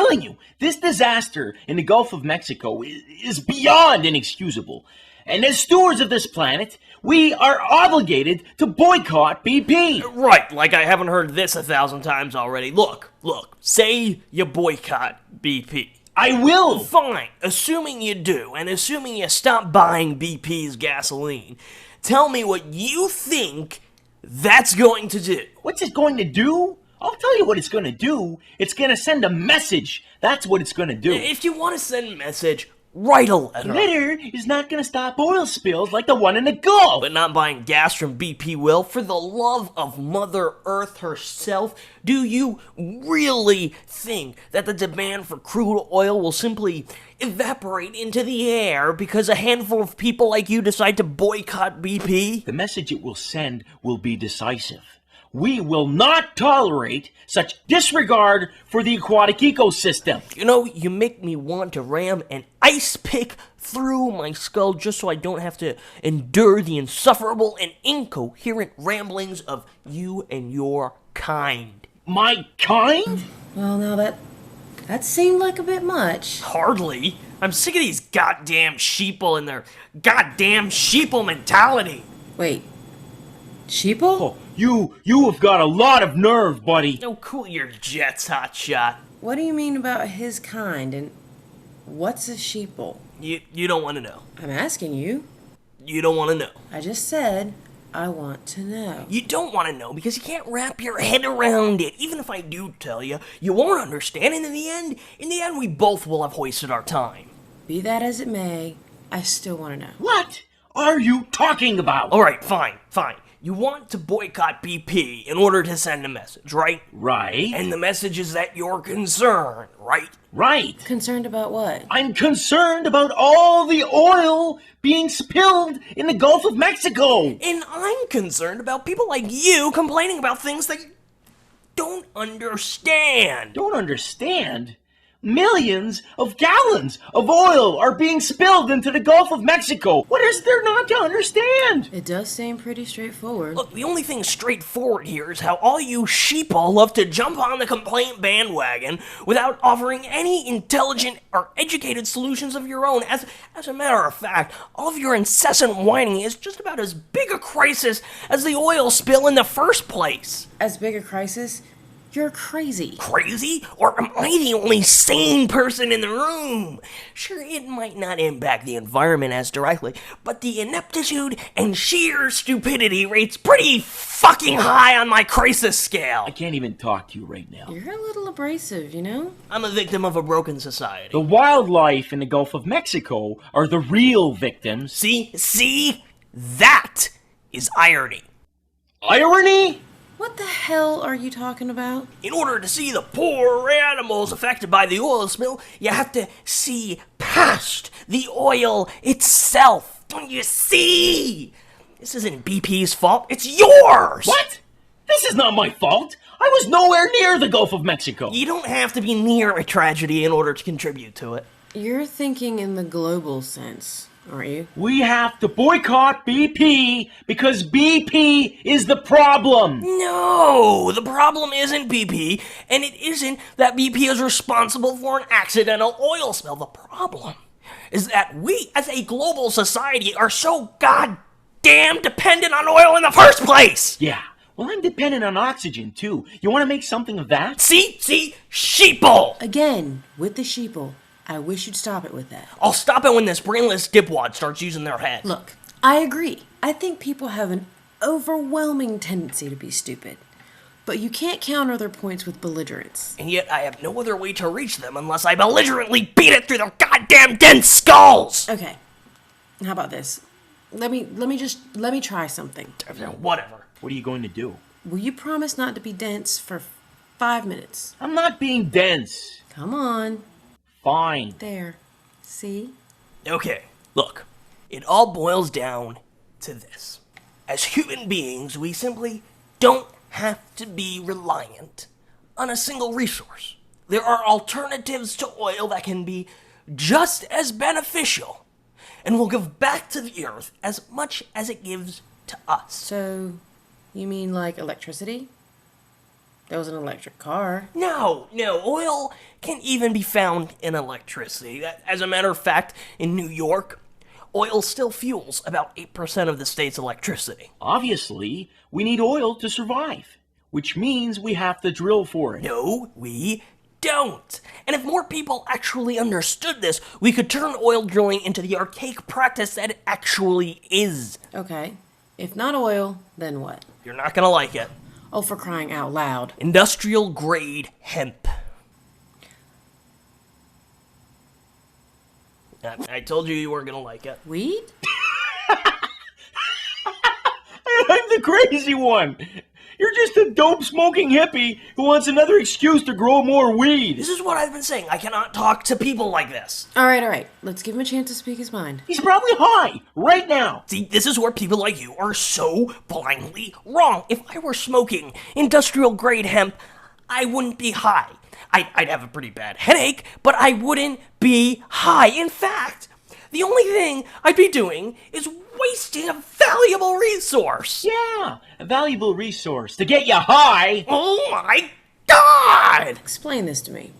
telling you, this disaster in the Gulf of Mexico is beyond inexcusable. And as stewards of this planet, we are obligated to boycott BP. Right, like I haven't heard this 1,000 times already. Look, say you boycott BP. I will. Fine, assuming you do, and assuming you stop buying BP's gasoline, tell me what you think that's going to do. What's it going to do? I'll tell you what it's going to do. It's going to send a message. That's what it's going to do. If you want to send a message, write a letter. Letter is not going to stop oil spills like the one in the Gulf. But not buying gas from BP will. For the love of Mother Earth herself, do you really think that the demand for crude oil will simply evaporate into the air because a handful of people like you decide to boycott BP? The message it will send will be decisive. We will not tolerate such disregard for the aquatic ecosystem. You know, you make me want to ram an ice pick through my skull just so I don't have to endure the insufferable and incoherent ramblings of you and your kind. My kind? Well, now that seemed like a bit much. Hardly. I'm sick of these goddamn sheeple and their goddamn sheeple mentality. Wait, Sheeple? Oh, you have got a lot of nerve, buddy. Oh, cool your jets, hotshot. What do you mean about his kind, and what's a sheeple? You don't want to know. I'm asking you. You don't want to know. I just said, I want to know. You don't want to know because you can't wrap your head around it. Even if I do tell you, you won't understand, and in the end, we both will have wasted our time. Be that as it may, I still want to know. What are you talking about? Alright, fine. You want to boycott BP in order to send a message, right? Right. And the message is that you're concerned, right? Right. Concerned about what? I'm concerned about all the oil being spilled in the Gulf of Mexico. And I'm concerned about people like you complaining about things that you don't understand. Don't understand? Millions of gallons of oil are being spilled into the Gulf of Mexico. What is there not to understand? It does seem pretty straightforward. Look, the only thing straightforward here is how all you sheeple love to jump on the complaint bandwagon without offering any intelligent or educated solutions of your own. As a matter of fact, all of your incessant whining is just about as big a crisis as the oil spill in the first place. As big a crisis? You're crazy. Crazy? Or am I the only sane person in the room? Sure, it might not impact the environment as directly, but the ineptitude and sheer stupidity rates pretty fucking high on my crisis scale. I can't even talk to you right now. You're a little abrasive, you know? I'm a victim of a broken society. The wildlife in the Gulf of Mexico are the real victims. See? That is irony. Irony? What the hell are you talking about? In order to see the poor animals affected by the oil spill, you have to see past the oil itself. Don't you see? This isn't BP's fault, it's yours! What? This is not my fault. I was nowhere near the Gulf of Mexico. You don't have to be near a tragedy in order to contribute to it. You're thinking in the global sense, aren't you? We have to boycott BP because BP is the problem. No, the problem isn't BP, and it isn't that BP is responsible for an accidental oil spill. The problem is that we, as a global society, are so goddamn dependent on oil in the first place. Yeah, well, I'm dependent on oxygen, too. You want to make something of that? See? Sheeple! Again, with the sheeple. I wish you'd stop it with that. I'll stop it when this brainless dipwad starts using their head. Look, I agree. I think people have an overwhelming tendency to be stupid. But you can't counter their points with belligerence. And yet I have no other way to reach them unless I belligerently beat it through their goddamn dense skulls! Okay, how about this? Let me try something. Whatever. What are you going to do? Will you promise not to be dense for 5 minutes? I'm not being dense. Come on. Fine. There. See? Okay, look. It all boils down to this. As human beings, we simply don't have to be reliant on a single resource. There are alternatives to oil that can be just as beneficial and will give back to the earth as much as it gives to us. So, you mean like electricity? There was an electric car. No, oil can even be found in electricity. As a matter of fact, in New York, oil still fuels about 8% of the state's electricity. Obviously, we need oil to survive, which means we have to drill for it. No, we don't. And if more people actually understood this, we could turn oil drilling into the archaic practice that it actually is. Okay. If not oil, then what? You're not gonna like it. Oh, for crying out loud. Industrial grade hemp. I told you weren't gonna like it. Weed? I'm the crazy one. You're just a dope-smoking hippie who wants another excuse to grow more weed. This is what I've been saying. I cannot talk to people like this. All right. Let's give him a chance to speak his mind. He's probably high right now. See, this is where people like you are so blindly wrong. If I were smoking industrial grade hemp, I wouldn't be high. I'd have a pretty bad headache, but I wouldn't be high. In fact, the only thing I'd be doing is wasting a valuable resource. Yeah, a valuable resource to get you high. Oh my God! Explain this to me.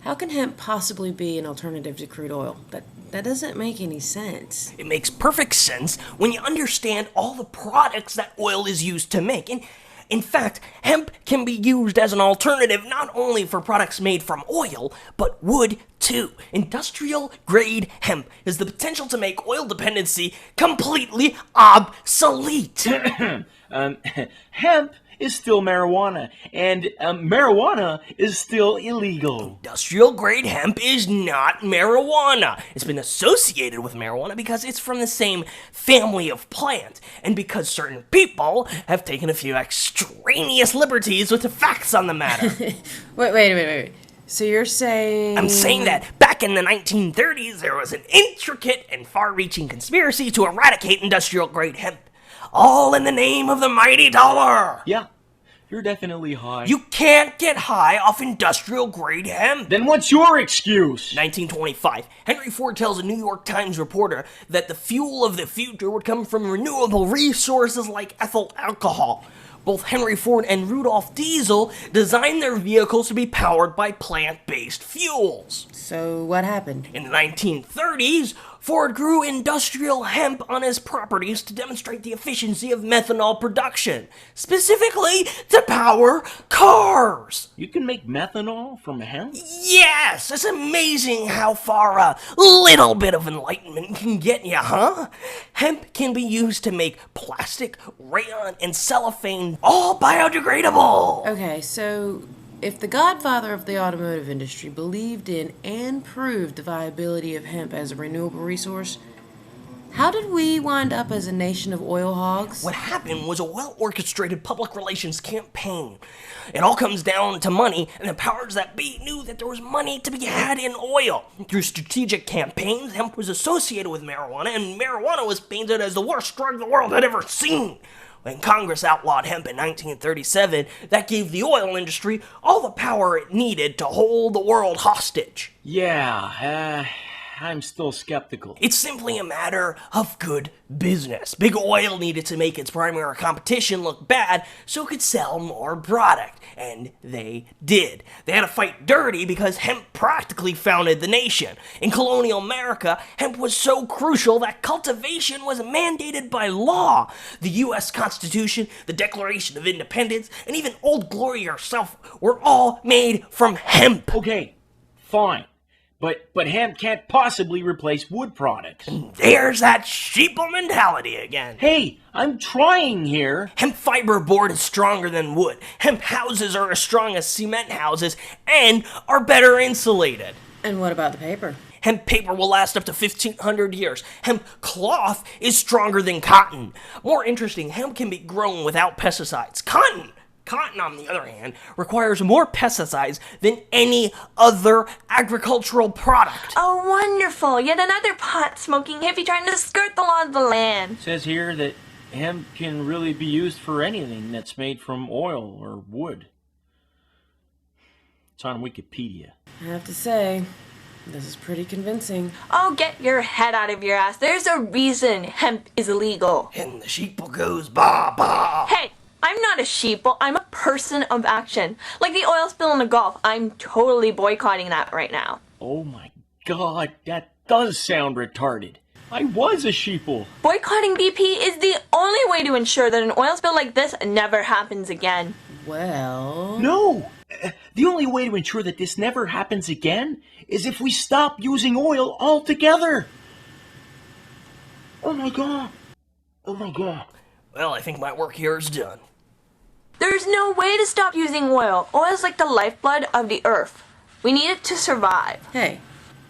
How can hemp possibly be an alternative to crude oil? That doesn't make any sense. It makes perfect sense when you understand all the products that oil is used to make. And in fact, hemp can be used as an alternative not only for products made from oil, but wood too. Industrial grade hemp has the potential to make oil dependency completely obsolete. Hemp is still marijuana, and marijuana is still illegal. Industrial grade hemp is not marijuana. It's been associated with marijuana because it's from the same family of plant, and because certain people have taken a few extraneous liberties with the facts on the matter. Wait. So you're saying... I'm saying that back in the 1930s, there was an intricate and far-reaching conspiracy to eradicate industrial grade hemp, all in the name of the mighty dollar. Yeah, you're definitely high. You can't get high off industrial grade hemp. Then what's your excuse? 1925, Henry Ford tells a New York Times reporter that the fuel of the future would come from renewable resources like ethyl alcohol. Both Henry Ford and Rudolph Diesel designed their vehicles to be powered by plant-based fuels. So what happened? In the 1930s, Ford grew industrial hemp on his properties to demonstrate the efficiency of methanol production, specifically to power cars. You can make methanol from hemp? Yes, it's amazing how far a little bit of enlightenment can get you, huh? Hemp can be used to make plastic, rayon, and cellophane, all biodegradable. Okay, so if the godfather of the automotive industry believed in and proved the viability of hemp as a renewable resource, how did we wind up as a nation of oil hogs? What happened was a well-orchestrated public relations campaign. It all comes down to money, and the powers that be knew that there was money to be had in oil. Through strategic campaigns, hemp was associated with marijuana, and marijuana was painted as the worst drug the world had ever seen. When Congress outlawed hemp in 1937, that gave the oil industry all the power it needed to hold the world hostage. Yeah, I'm still skeptical. It's simply a matter of good business. Big Oil needed to make its primary competition look bad so it could sell more product, and they did. They had to fight dirty because hemp practically founded the nation. In colonial America, hemp was so crucial that cultivation was mandated by law. The U.S. Constitution, the Declaration of Independence, and even Old Glory herself were all made from hemp. Okay, fine. But hemp can't possibly replace wood products. There's that sheeple mentality again. Hey, I'm trying here. Hemp fiber board is stronger than wood. Hemp houses are as strong as cement houses and are better insulated. And what about the paper? Hemp paper will last up to 1,500 years. Hemp cloth is stronger than cotton. More interesting, hemp can be grown without pesticides. Cotton, on the other hand, requires more pesticides than any other agricultural product. Oh, wonderful. Yet another pot-smoking hippie trying to skirt the law of the land. It says here that hemp can really be used for anything that's made from oil or wood. It's on Wikipedia. I have to say, this is pretty convincing. Oh, get your head out of your ass. There's a reason hemp is illegal. And the sheeple goes ba ba. Hey, I'm not a sheeple, I'm a person of action. Like the oil spill in the Gulf, I'm totally boycotting that right now. Oh my god, that does sound retarded. I was a sheeple. Boycotting BP is the only way to ensure that an oil spill like this never happens again. Well... No! The only way to ensure that this never happens again is if we stop using oil altogether. Oh my god. Oh my god. Well, I think my work here is done. There's no way to stop using oil. Oil is like the lifeblood of the earth. We need it to survive. Hey,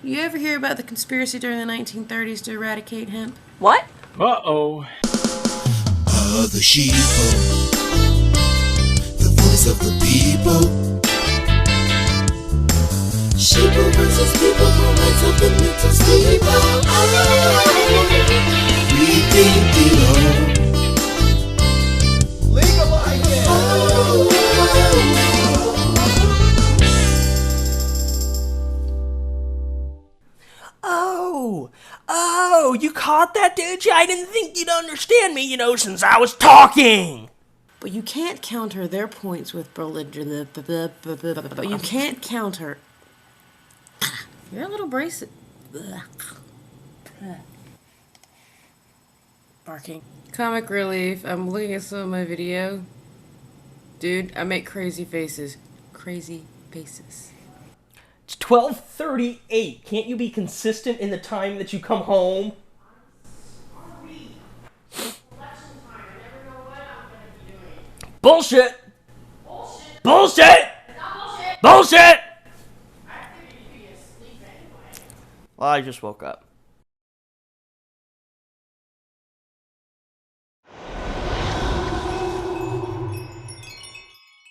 you ever hear about the conspiracy during the 1930s to eradicate hemp? What? Uh-oh. The Sheeple, the voice of the people. Sheeple versus people, provides of the mental steeple. We think it all. Legalize it. Oh, you caught that, did you? I didn't think you'd understand me, since I was talking. But you can't counter their points with belligerent. But you can't counter. You're a little bracelet. Barking. Comic relief. I'm looking at some of my video. Dude, I make crazy faces. Crazy faces. It's 12:38. Can't you be consistent in the time that you come home? Bullshit! Bullshit! Bullshit! Bullshit! Bullshit! Well, I just woke up.